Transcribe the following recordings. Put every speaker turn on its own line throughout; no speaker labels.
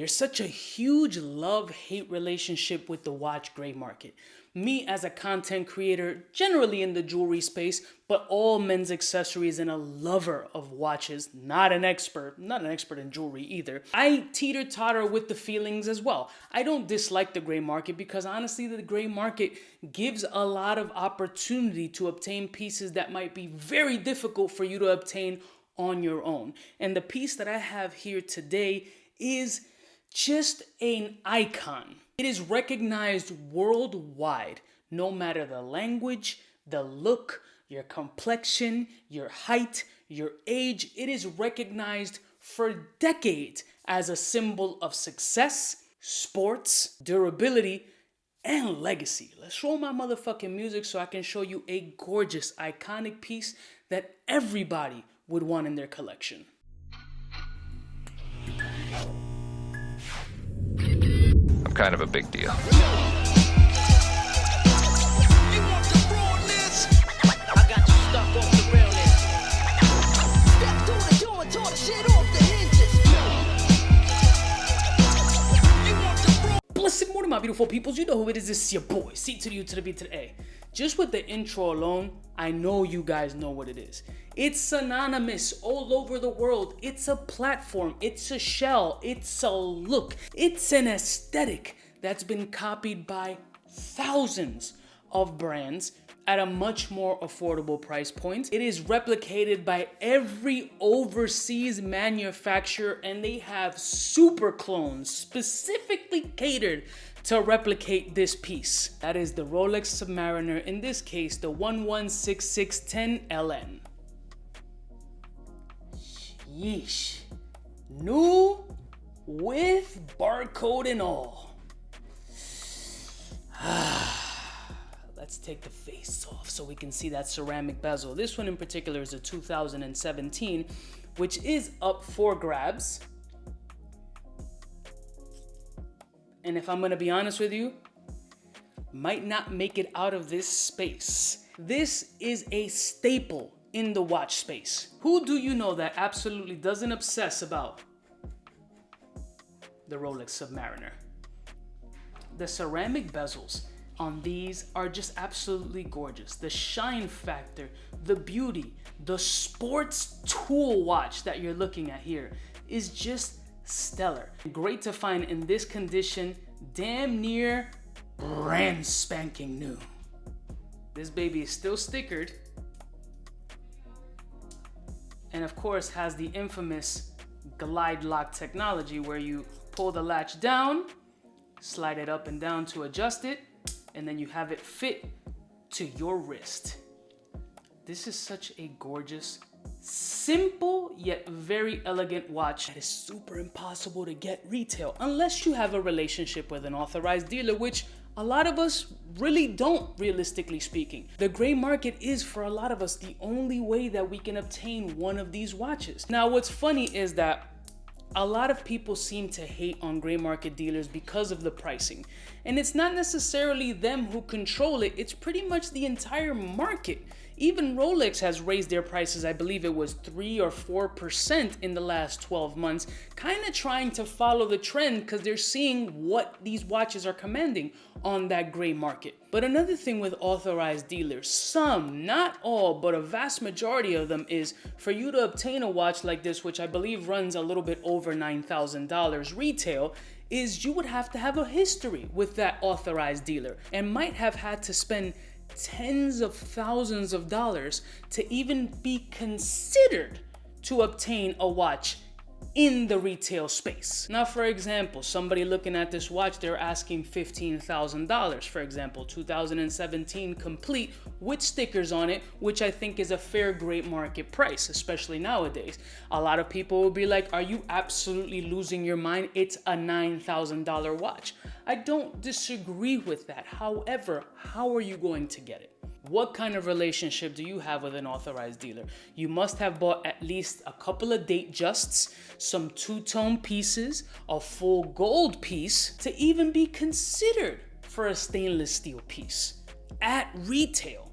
There's such a huge love-hate relationship with the watch gray market. Me as a content creator, generally in the jewelry space, but all men's accessories and a lover of watches, not an expert in jewelry either. I teeter-totter with the feelings as well. I don't dislike the gray market because honestly, the gray market gives a lot of opportunity to obtain pieces that might be very difficult for you to obtain on your own. And the piece that I have here today is just an icon. It is recognized worldwide, no matter the language, the look, your complexion, your height, your age. It is recognized for decades as a symbol of success, sports, durability, and legacy. Let's roll my motherfucking music so I can show you a gorgeous, iconic piece that everybody would want in their collection.
I'm kind of a big deal.
Blessed morning, my beautiful peoples. You know who it is. This is your boy, C to the U to the B to the A. Just with the intro alone, I know you guys know what it is. It's synonymous all over the world. It's a platform, it's a shell, it's a look, it's an aesthetic that's been copied by thousands of brands at a much more affordable price point. It is replicated by every overseas manufacturer, and they have super clones specifically catered to replicate this piece. That is the Rolex Submariner, in this case, the 116610LN. Yeesh. New with barcode and all. Let's take the face off so we can see that ceramic bezel. This one in particular is a 2017, which is up for grabs. And if I'm gonna be honest with you, might not make it out of this space. This is a staple in the watch space. Who do you know that absolutely doesn't obsess about the Rolex Submariner? The ceramic bezels on these are just absolutely gorgeous. The shine factor, the beauty, the sports tool watch that you're looking at here is just stellar. Great to find in this condition, damn near brand spanking new. This baby is still stickered, and of course has the infamous glide lock technology where you pull the latch down, slide it up and down to adjust it, and then you have it fit to your wrist. This is such a gorgeous, simple yet very elegant watch that is super impossible to get retail unless you have a relationship with an authorized dealer, which a lot of us really don't, realistically speaking. The gray market is, for a lot of us, the only way that we can obtain one of these watches. Now, what's funny is that a lot of people seem to hate on gray market dealers because of the pricing. And it's not necessarily them who control it, it's pretty much the entire market. Even Rolex has raised their prices, I believe it was 3 or 4% in the last 12 months, kind of trying to follow the trend because they're seeing what these watches are commanding on that gray market. But another thing with authorized dealers, some, not all, but a vast majority of them, is for you to obtain a watch like this, which I believe runs a little bit over $9,000 retail, is you would have to have a history with that authorized dealer and might have had to spend tens of thousands of dollars to even be considered to obtain a watch in the retail space. Now, for example, somebody looking at this watch, they're asking $15,000, for example, 2017 complete with stickers on it, which I think is a fair, great market price, especially nowadays. A lot of people will be like, are you absolutely losing your mind? It's a $9,000 watch. I don't disagree with that. However, how are you going to get it? What kind of relationship do you have with an authorized dealer? You must have bought at least a couple of date justs, some two-tone pieces, a full gold piece to even be considered for a stainless steel piece at retail.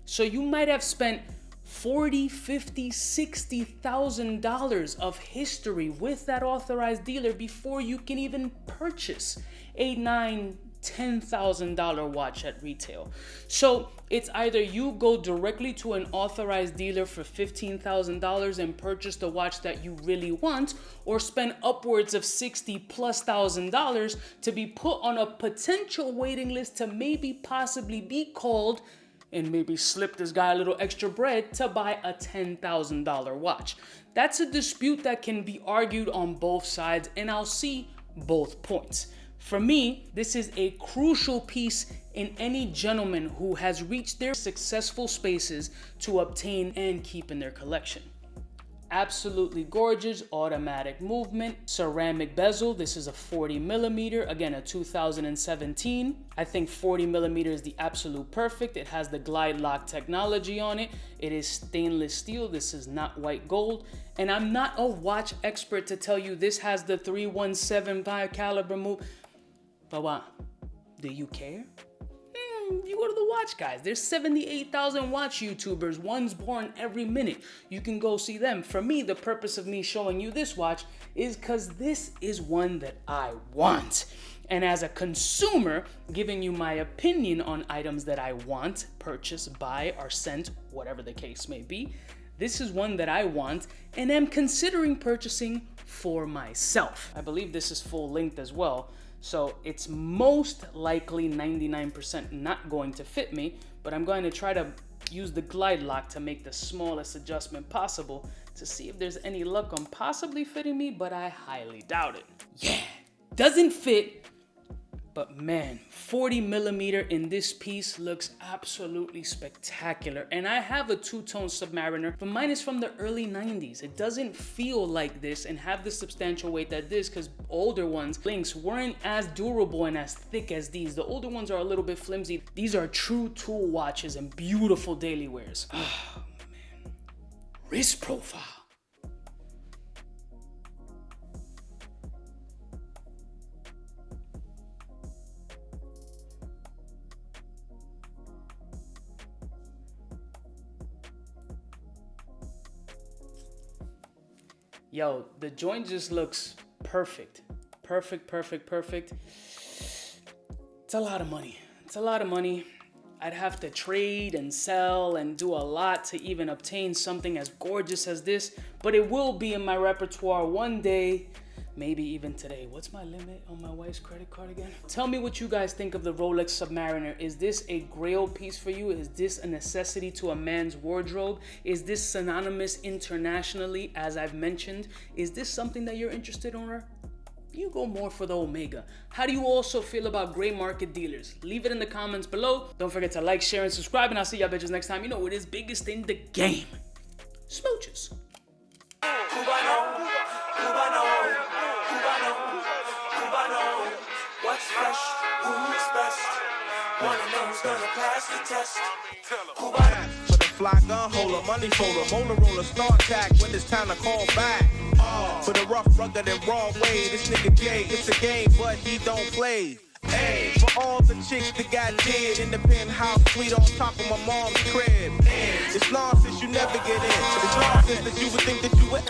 So you might have spent $40, $50, $60,000 of history with that authorized dealer before you can even purchase a $9,000, $10,000 watch at retail. So it's either you go directly to an authorized dealer for $15,000 and purchase the watch that you really want, or spend upwards of $60,000+ to be put on a potential waiting list to maybe possibly be called and maybe slip this guy a little extra bread to buy a $10,000 watch. That's a dispute that can be argued on both sides, and I'll see both points. For me, this is a crucial piece in any gentleman who has reached their successful spaces to obtain and keep in their collection. Absolutely gorgeous, automatic movement, ceramic bezel. This is a 40mm, again a 2017. I think 40mm is the absolute perfect. It has the glide lock technology on it. It is stainless steel. This is not white gold. And I'm not a watch expert to tell you this has the 317 caliber move. But what? Do you care? You go to the watch guys. There's 78,000 watch YouTubers. One's born every minute. You can go see them. For me, the purpose of me showing you this watch is because this is one that I want. And as a consumer, giving you my opinion on items that I want, purchase, buy, or sent, whatever the case may be, this is one that I want and am considering purchasing for myself. I believe this is full length as well. So it's most likely 99% not going to fit me, but I'm going to try to use the glide lock to make the smallest adjustment possible to see if there's any luck on possibly fitting me, but I highly doubt it. Yeah, doesn't fit, but man, 40mm in this piece looks absolutely spectacular. And I have a two-tone Submariner, but mine is from the early 90s. It doesn't feel like this and have the substantial weight that this, because older ones, links, weren't as durable and as thick as these. The older ones are a little bit flimsy. These are true tool watches and beautiful daily wears. Oh man, wrist profile. Yo, the joint just looks perfect. Perfect. It's a lot of money. I'd have to trade and sell and do a lot to even obtain something as gorgeous as this, but it will be in my repertoire one day, maybe even today. What's my limit on my wife's credit card again? Tell me what you guys think of the Rolex Submariner. Is this a grail piece for you? Is this a necessity to a man's wardrobe? Is this synonymous internationally, as I've mentioned? Is this something that you're interested in? You go more for the Omega. How do you also feel about gray market dealers? Leave it in the comments below. Don't forget to like, share, and subscribe, and I'll see y'all bitches next time. You know it is biggest in the game. Smooches.
What's fresh? Who's best? One of them's gonna pass the test. For the fly gun holder, money folder, motor roller, start tack when it's time to call back. For the rough, rugged, and raw way, this nigga Jay, it's a game, but he don't play. Hey, for all the chicks that got dead in the penthouse suite on top of my mom's crib. It's nonsense you never get in. It's nonsense that you would think that you would.